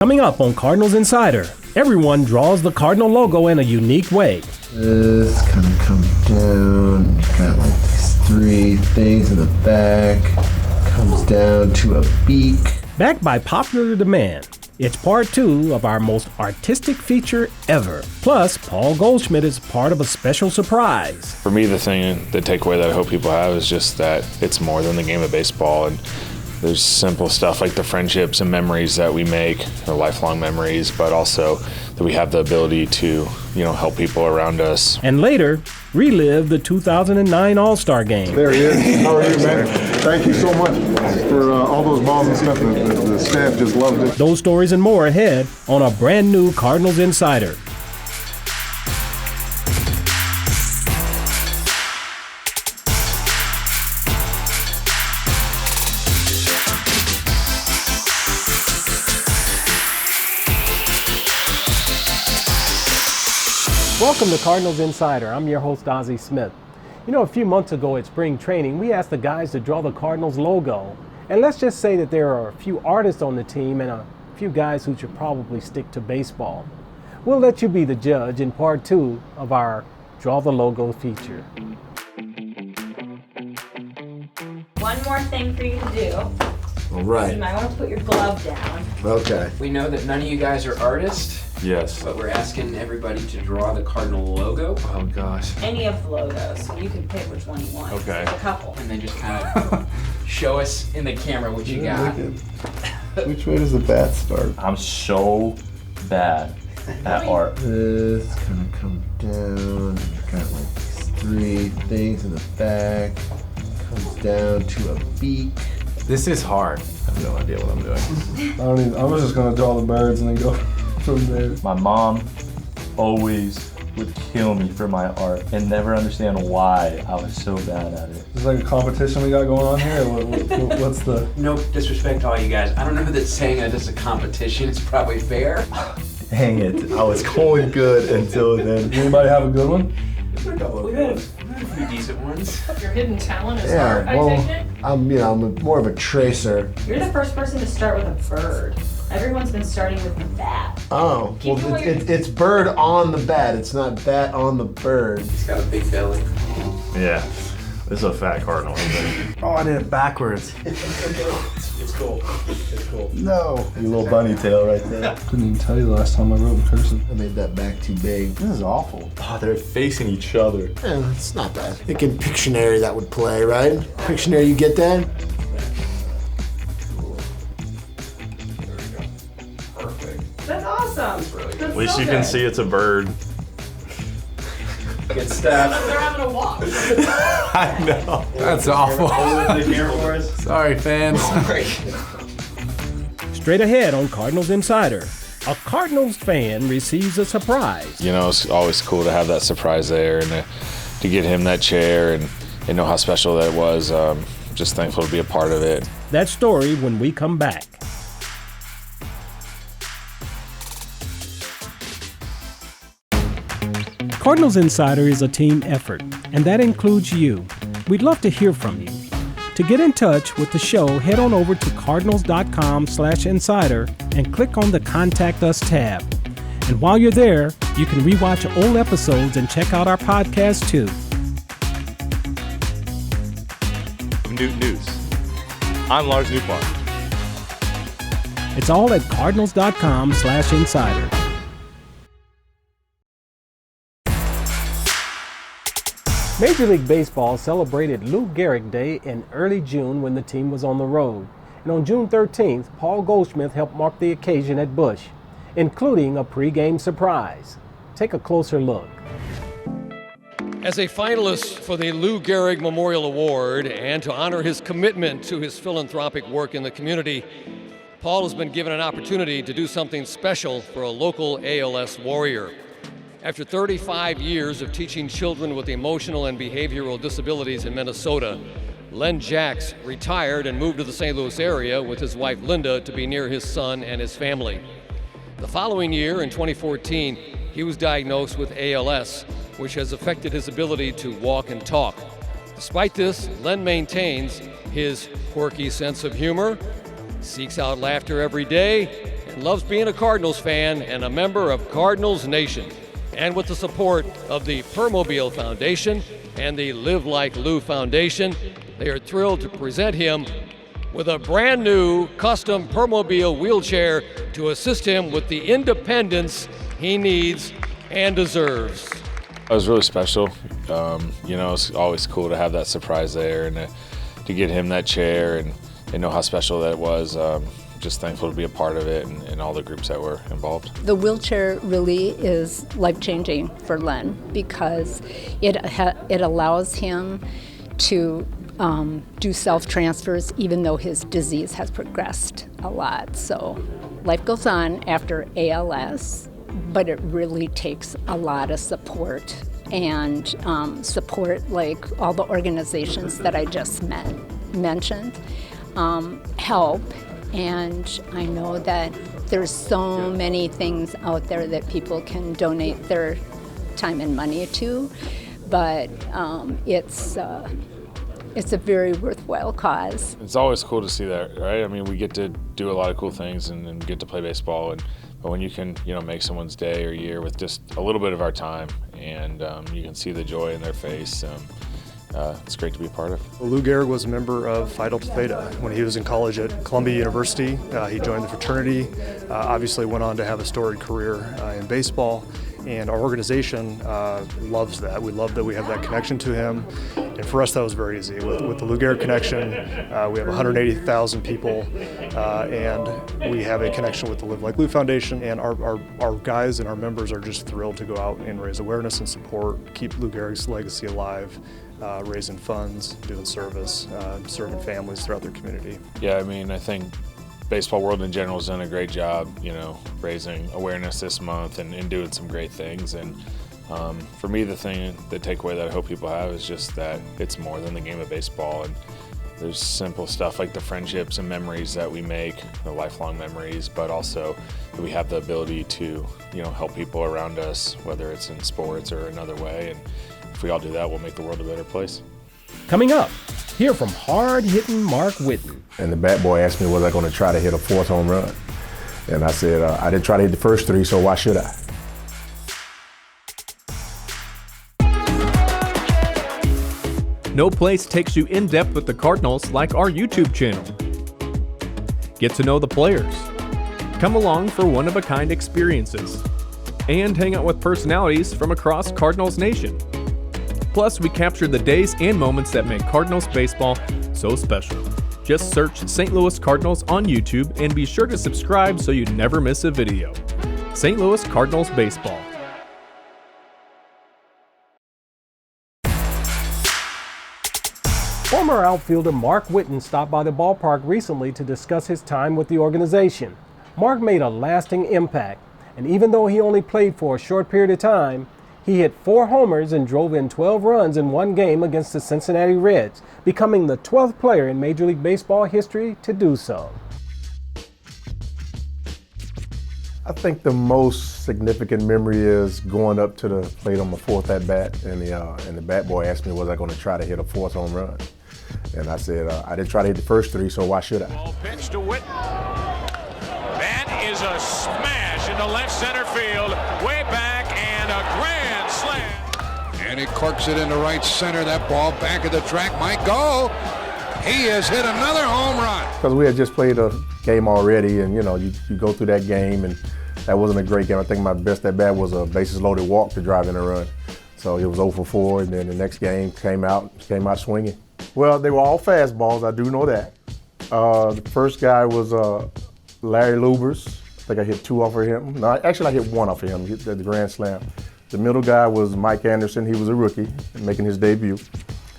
Coming up on Cardinals Insider, everyone draws the Cardinal logo in a unique way. This kind of comes down, got like these three things in the back, comes down to a beak. Backed by popular demand, it's part 2 of our most artistic feature ever. Plus, Paul Goldschmidt is part of a special surprise. For me, the takeaway that I hope people have is just that it's more than the game of baseball, and there's simple stuff like the friendships and memories that we make, they're lifelong memories, but also that we have the ability to, help people around us. And later, relive the 2009 All-Star Game. There he is. How are you, man? Thank you so much for all those balls and stuff. The staff just loved it. Those stories and more ahead on a brand new Cardinals Insider. Welcome to Cardinals Insider. I'm your host, Azie Smith. A few months ago at spring training, we asked the guys to draw the Cardinals logo. And let's just say that there are a few artists on the team and a few guys who should probably stick to baseball. We'll let you be the judge in part 2 of our Draw the Logo feature. One more thing for you to do. All right. You might want to put your glove down. Okay. We know that none of you guys are artists. Yes. But we're asking everybody to draw the Cardinal logo. Oh, gosh. Any of the logos. You can pick which one you want. Okay. There's a couple. And then just kind of show us in the camera what you got. Which way does the bat start? I'm so bad at art. This kind of comes down, got like these three things in the back, comes down to a beak. This is hard. I have no idea what I'm doing. I was just gonna draw the birds and then go from there. My mom always would kill me for my art and never understand why I was so bad at it. Is this like a competition we got going on here? What's the... No disrespect to all you guys. I don't know that saying that it's a competition is probably fair. Dang it, I was going good until then. Anybody have a good one? We've had a few decent ones. Your hidden talent is art, I take it? I'm more of a tracer. You're the first person to start with a bird. Everyone's been starting with the bat. Oh, Keep well, going. it's bird on the bat. It's not bat on the bird. He's got a big belly. Yeah. This is a fat Cardinal. Oh, I did it backwards. It's cool. It's cool. No. Your little bunny tail right there. Couldn't even tell you the last time I wrote in cursive. I made that back too big. This is awful. Oh, they're facing each other. Yeah, it's not bad. I think in Pictionary that would play, right? Pictionary, you get that? That's awesome. At least you can see it's a bird. Good stuff. They're having a walk. I know. That's awful. Sorry, fans. Sorry. Straight ahead on Cardinals Insider, a Cardinals fan receives a surprise. It's always cool to have that surprise there and to get him that chair and know how special that was. Just thankful to be a part of it. That story when we come back. Cardinals Insider is a team effort, and that includes you. We'd love to hear from you. To get in touch with the show, head on over to cardinals.com/insider and click on the Contact Us tab. And while you're there, you can rewatch old episodes and check out our podcast too. Newt News. I'm Lars Newpart. It's all at cardinals.com/insider. Major League Baseball celebrated Lou Gehrig Day in early June when the team was on the road. And on June 13th, Paul Goldschmidt helped mark the occasion at Busch, including a pregame surprise. Take a closer look. As a finalist for the Lou Gehrig Memorial Award and to honor his commitment to his philanthropic work in the community, Paul has been given an opportunity to do something special for a local ALS warrior. After 35 years of teaching children with emotional and behavioral disabilities in Minnesota, Len Jacks retired and moved to the St. Louis area with his wife Linda to be near his son and his family. The following year, in 2014, he was diagnosed with ALS, which has affected his ability to walk and talk. Despite this, Len maintains his quirky sense of humor, seeks out laughter every day, and loves being a Cardinals fan and a member of Cardinals Nation. And with the support of the Permobile Foundation and the Live Like Lou Foundation, they are thrilled to present him with a brand new custom Permobile wheelchair to assist him with the independence he needs and deserves. It was really special. It's always cool to have that surprise there and to get him that chair and know how special that was. Just thankful to be a part of it and all the groups that were involved. The wheelchair really is life-changing for Len because it allows him to do self-transfers even though his disease has progressed a lot. So life goes on after ALS, but it really takes a lot of support and support like all the organizations that I just mentioned help. And I know that there's so many things out there that people can donate their time and money to, but it's a very worthwhile cause. It's always cool to see that, right? I mean, we get to do a lot of cool things and get to play baseball, but when you can, make someone's day or year with just a little bit of our time, and you can see the joy in their face. It's great to be a part of. Lou Gehrig was a member of Phi Delta Theta. When he was in college at Columbia University, he joined the fraternity, obviously went on to have a storied career in baseball, and our organization loves that. We love that we have that connection to him, and for us that was very easy. With the Lou Gehrig connection, we have 180,000 people, and we have a connection with the Live Like Lou Foundation, and our guys and our members are just thrilled to go out and raise awareness and support, keep Lou Gehrig's legacy alive. Raising funds, doing service, serving families throughout their community. Yeah, I think baseball world in general has done a great job, raising awareness this month and doing some great things. And for me, the takeaway that I hope people have is just that it's more than the game of baseball. And there's simple stuff like the friendships and memories that we make, the lifelong memories, but also that we have the ability to, help people around us, whether it's in sports or another way. And if we all do that, we'll make the world a better place. Coming up, hear from hard-hitting Mark Whitten. And the bat boy asked me, was I going to try to hit a fourth home run? And I said, I didn't try to hit the first three, so why should I? No place takes you in depth with the Cardinals like our YouTube channel. Get to know the players, come along for one-of-a-kind experiences, and hang out with personalities from across Cardinals Nation. Plus, we capture the days and moments that make Cardinals baseball so special. Just search St. Louis Cardinals on YouTube and be sure to subscribe so you never miss a video. St. Louis Cardinals Baseball. Former outfielder Mark Whitten stopped by the ballpark recently to discuss his time with the organization. Mark made a lasting impact, and even though he only played for a short period of time, he hit 4 homers and drove in 12 runs in one game against the Cincinnati Reds, becoming the 12th player in Major League Baseball history to do so. I think the most significant memory is going up to the plate on my 4th at bat, and the bat boy asked me, was I going to try to hit a 4th home run? And I said, I didn't try to hit the first 3, so why should I? Ball pitch to Whitten. That is a smash into left center field, way back, and a grand slam. And he corks it into right center. That ball back of the track might go. He has hit another home run. Because we had just played a game already, and you go through that game, and that wasn't a great game. I think my best at bat was a bases loaded walk to drive in a run. So it was 0 for 4, and then the next game came out swinging. Well, they were all fastballs, I do know that. The first guy was Larry Lubers. I think I hit 2 off of him. No, actually I hit 1 off of him, hit the grand slam. The middle guy was Mike Anderson. He was a rookie, making his debut.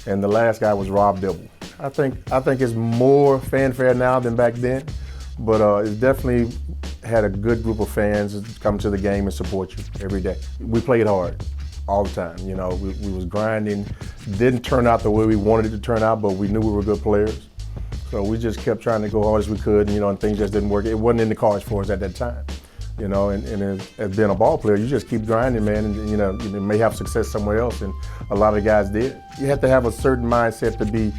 And the last guy was Rob Dibble. I think it's more fanfare now than back then, but it's definitely had a good group of fans come to the game and support you every day. We played hard all the time. We was grinding. Didn't turn out the way we wanted it to turn out, but we knew we were good players. So we just kept trying to go hard as we could, and things just didn't work. It wasn't in the cards for us at that time. And as being a ball player, you just keep grinding, man, and you may have success somewhere else, and a lot of guys did. You have to have a certain mindset to be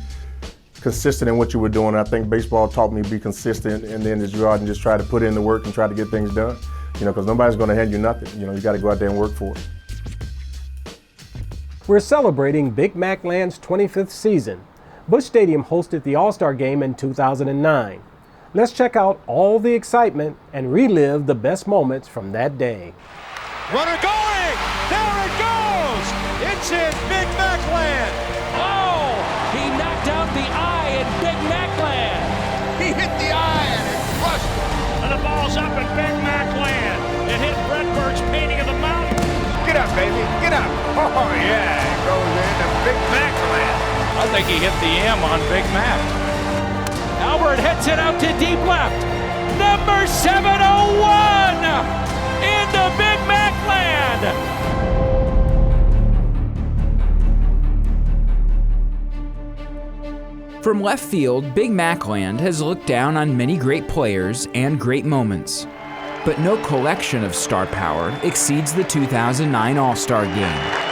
consistent in what you were doing. I think baseball taught me to be consistent, and then just go out and just try to put in the work and try to get things done. Because nobody's going to hand you nothing. You got to go out there and work for it. We're celebrating Big Mac Land's 25th season. Busch Stadium hosted the All-Star Game in 2009. Let's check out all the excitement and relive the best moments from that day. Runner going! There it goes! It's in Big Mac Land! Oh! He knocked out the eye in Big Mac Land! He hit the eye and it crushed it! And the ball's up in Big Mac Land! It hit Redbird's painting of the mountain! Get up, baby! Get up! Oh yeah! It goes into Big Mac Land! I think he hit the M on Big Mac. Albert hits it out to deep left. Number 701 into Big Mac Land. From left field, Big Mac Land has looked down on many great players and great moments. But no collection of star power exceeds the 2009 All-Star Game.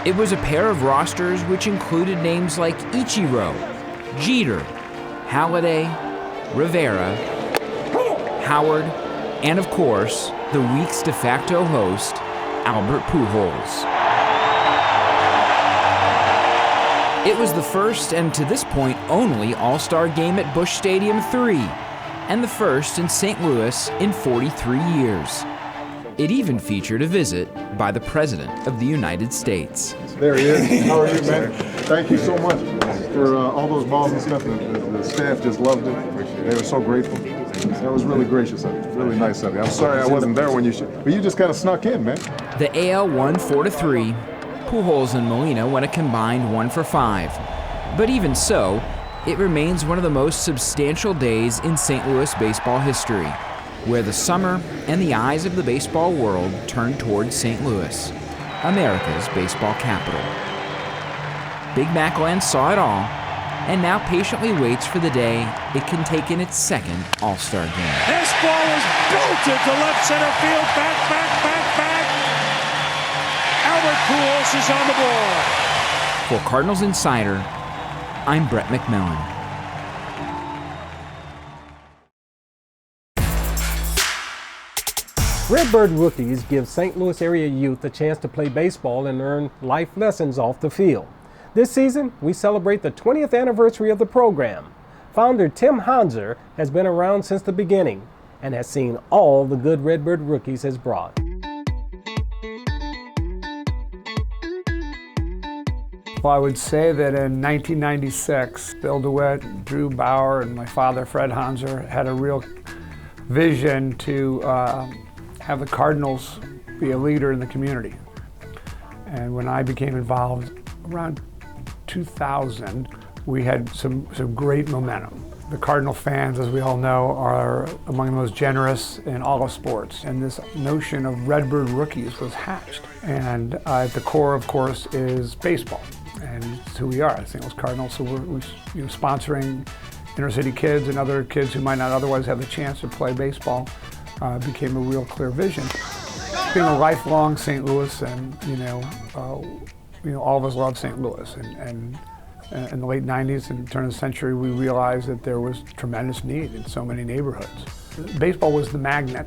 It was a pair of rosters which included names like Ichiro, Jeter, Halladay, Rivera, Howard, and of course, the week's de facto host, Albert Pujols. It was the first and to this point only All-Star Game at Busch Stadium 3, and the first in St. Louis in 43 years. It even featured a visit by the President of the United States. There he is. How are you, man? Thank you so much for all those balls and stuff. The staff just loved it. They were so grateful. That was really gracious of you. Really nice of you. I'm sorry I wasn't there when but you just kind of snuck in, man. The AL won 4-3. Pujols and Molina went a combined 1 for 5. But even so, it remains one of the most substantial days in St. Louis baseball history, where the summer and the eyes of the baseball world turned towards St. Louis, America's baseball capital. Big Mac Land saw it all, and now patiently waits for the day it can take in its second All-Star Game. This ball is bolted to left center field. Back. Albert Pujols is on the board. For Cardinals Insider, I'm Brett McMillan. Redbird Rookies give St. Louis area youth a chance to play baseball and earn life lessons off the field. This season, we celebrate the 20th anniversary of the program. Founder Tim Hanser has been around since the beginning and has seen all the good Redbird Rookies has brought. Well, I would say that in 1996, Bill DeWitt, Drew Bauer, and my father, Fred Hanser, had a real vision to have the Cardinals be a leader in the community. And when I became involved around 2000, we had some great momentum. The Cardinal fans, as we all know, are among the most generous in all of sports. And this notion of Redbird Rookies was hatched. And at the core, of course, is baseball. And it's who we are, the St. Louis Cardinals. So we're sponsoring inner city kids and other kids who might not otherwise have the chance to play baseball. Became a real clear vision. Being a lifelong St. Louis, and all of us love St. Louis. And in the late 90s and turn of the century, we realized that there was tremendous need in so many neighborhoods. Baseball was the magnet,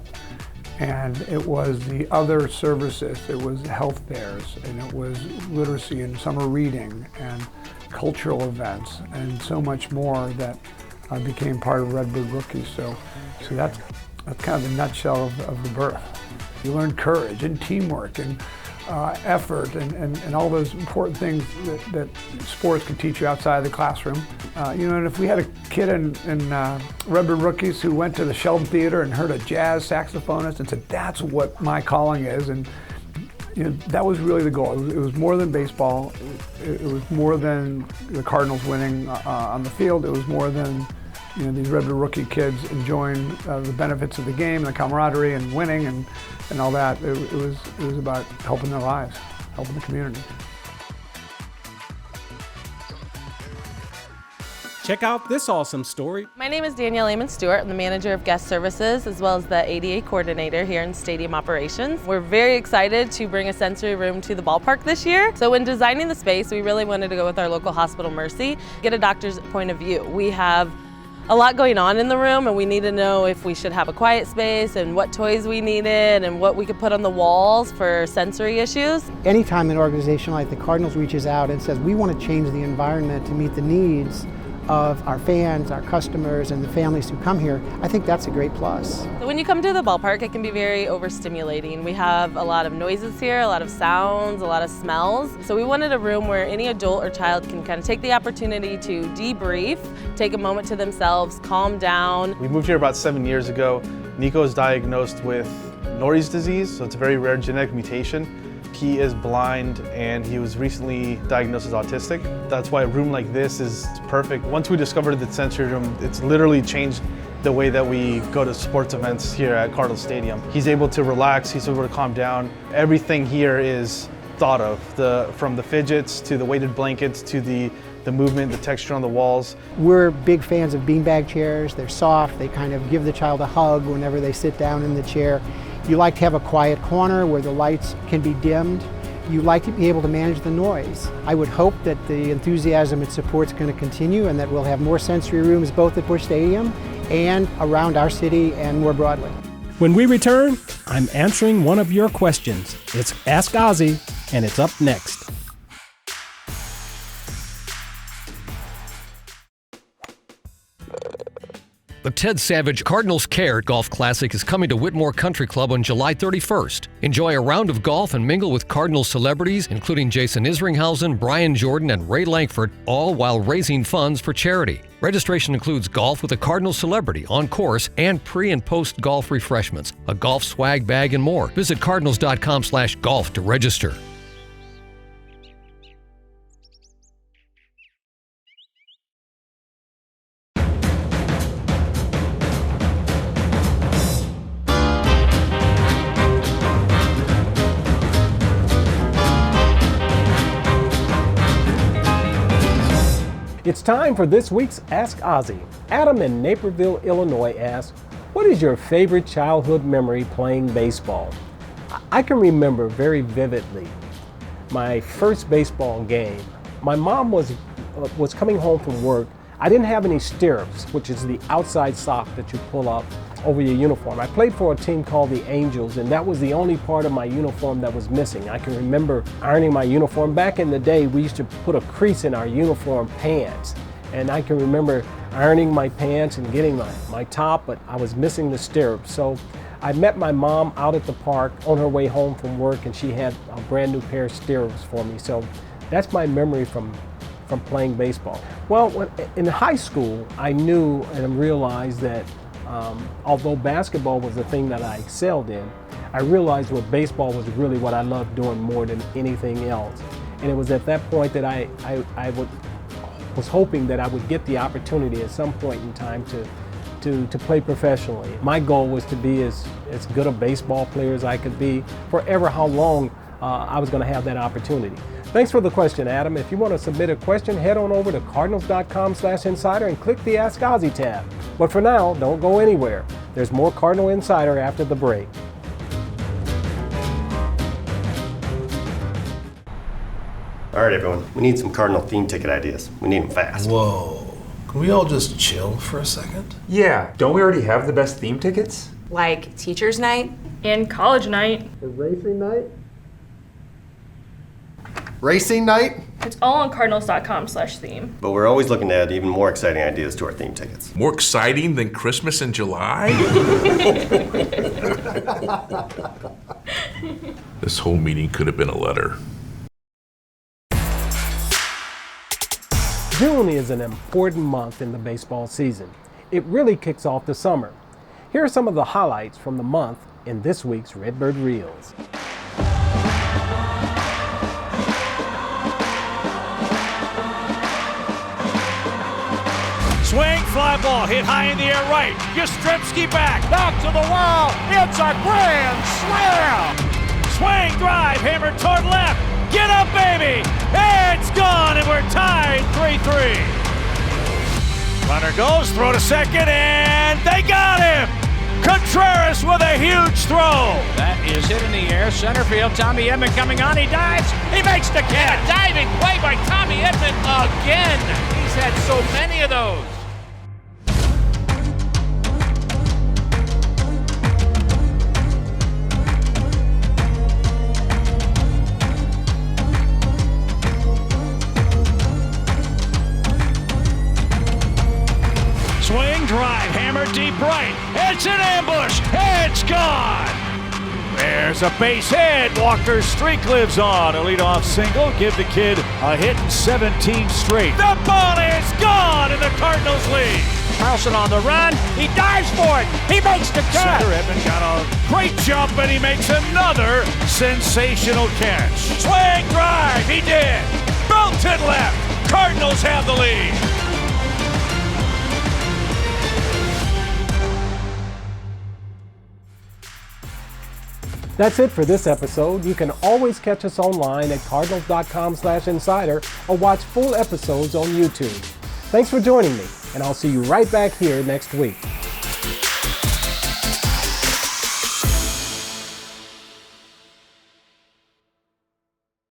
and it was the other services. It was health fairs, and it was literacy and summer reading and cultural events, and so much more that became part of Redbird Rookies. So that's kind of the nutshell of the birth. You learn courage and teamwork and effort and all those important things that sports can teach you outside of the classroom. And if we had a kid in Redbird Rookies who went to the Sheldon Theater and heard a jazz saxophonist and said, that's what my calling is, and that was really the goal. It was more than baseball. It was more than the Cardinals winning on the field. It was more than these Redbird Rookie kids enjoying the benefits of the game and the camaraderie and winning and all that. It was about helping their lives, helping the community. Check out this awesome story. My name is Danielle Amon Stewart. I'm the manager of guest services as well as the ADA coordinator here in stadium operations. We're very excited to bring a sensory room to the ballpark this year. So when designing the space, we really wanted to go with our local hospital, Mercy, get a doctor's point of view. We have a lot going on in the room, and we need to know if we should have a quiet space and what toys we needed and what we could put on the walls for sensory issues. Anytime an organization like the Cardinals reaches out and says we want to change the environment to meet the needs of our fans, our customers, and the families who come here, I think that's a great plus. So when you come to the ballpark, it can be very overstimulating. We have a lot of noises here, a lot of sounds, a lot of smells. So we wanted a room where any adult or child can kind of take the opportunity to debrief, take a moment to themselves, calm down. We moved here about 7 years ago. Nico is diagnosed with Norrie's disease, so it's a very rare genetic mutation. He is blind and he was recently diagnosed as autistic. That's why a room like this is perfect. Once we discovered the sensory room, it's literally changed the way that we go to sports events here at Cardinals Stadium. He's able to relax, he's able to calm down. Everything here is thought of, from the fidgets to the weighted blankets to the movement, the texture on the walls. We're big fans of beanbag chairs. They're soft, they kind of give the child a hug whenever they sit down in the chair. You like to have a quiet corner where the lights can be dimmed. You like to be able to manage the noise. I would hope that the enthusiasm and support is going to continue and that we'll have more sensory rooms both at Busch Stadium and around our city and more broadly. When we return, I'm answering one of your questions. It's Ask Azie, and it's up next. The Ted Savage Cardinals Care Golf Classic is coming to Whitmore Country Club on July 31st. Enjoy a round of golf and mingle with Cardinals celebrities, including Jason Isringhausen, Brian Jordan, and Ray Lankford, all while raising funds for charity. Registration includes golf with a Cardinals celebrity on course and pre- and post-golf refreshments, a golf swag bag, and more. Visit cardinals.com/golf to register. It's time for this week's Ask Azie. Adam in Naperville, Illinois asks, what is your favorite childhood memory playing baseball? I can remember very vividly my first baseball game. My mom was coming home from work. I didn't have any stirrups, which is the outside sock that you pull up over your uniform. I played for a team called the Angels, and that was the only part of my uniform that was missing. I can remember ironing my uniform. Back in the day, we used to put a crease in our uniform pants, and I can remember ironing my pants and getting my top, but I was missing the stirrups. So I met my mom out at the park on her way home from work, and she had a brand new pair of stirrups for me. So that's my memory from playing baseball. Well, in high school, I knew and realized that although basketball was the thing that I excelled in, I realized what baseball was really what I loved doing more than anything else. And it was at that point that I was hoping that I would get the opportunity at some point in time to play professionally. My goal was to be as good a baseball player as I could be forever, how long I was going to have that opportunity. Thanks for the question, Adam. If you want to submit a question, head on over to cardinals.com/insider and click the Ask Azie tab. But for now, don't go anywhere. There's more Cardinal Insider after the break. All right, everyone. We need some Cardinal theme ticket ideas. We need them fast. Whoa. Can we all just chill for a second? Yeah. Don't we already have the best theme tickets? Like teacher's night and college night. Racing night? Racing night? It's all on cardinals.com/theme. But we're always looking to add even more exciting ideas to our theme tickets. More exciting than Christmas in July? This whole meeting could have been a letter. June is an important month in the baseball season. It really kicks off the summer. Here are some of the highlights from the month in this week's Redbird Reels. Swing, fly ball, hit high in the air right. Yastrzemski back, back to the wall. It's a grand slam. Swing, drive, hammer toward left. Get up, baby. It's gone, and we're tied 3-3. Runner goes, throw to second, and they got him! Contreras with a huge throw. That is hit in the air. Center field. Tommy Edman coming on. He dives. He makes the catch. A diving play by Tommy Edman again. He's had so many of those. Swing, drive, hammer deep right. It's an ambush. It's gone. There's a base hit. Walker's streak lives on. A leadoff single. Give the kid a hit in 17 straight. The ball is gone, and the Cardinals lead. Carlson on the run. He dives for it. He makes the catch. Center Edman got a great jump, and he makes another sensational catch. Swing, drive. He did. Belted left. Cardinals have the lead. That's it for this episode. You can always catch us online at cardinals.com/insider or watch full episodes on YouTube. Thanks for joining me, and I'll see you right back here next week.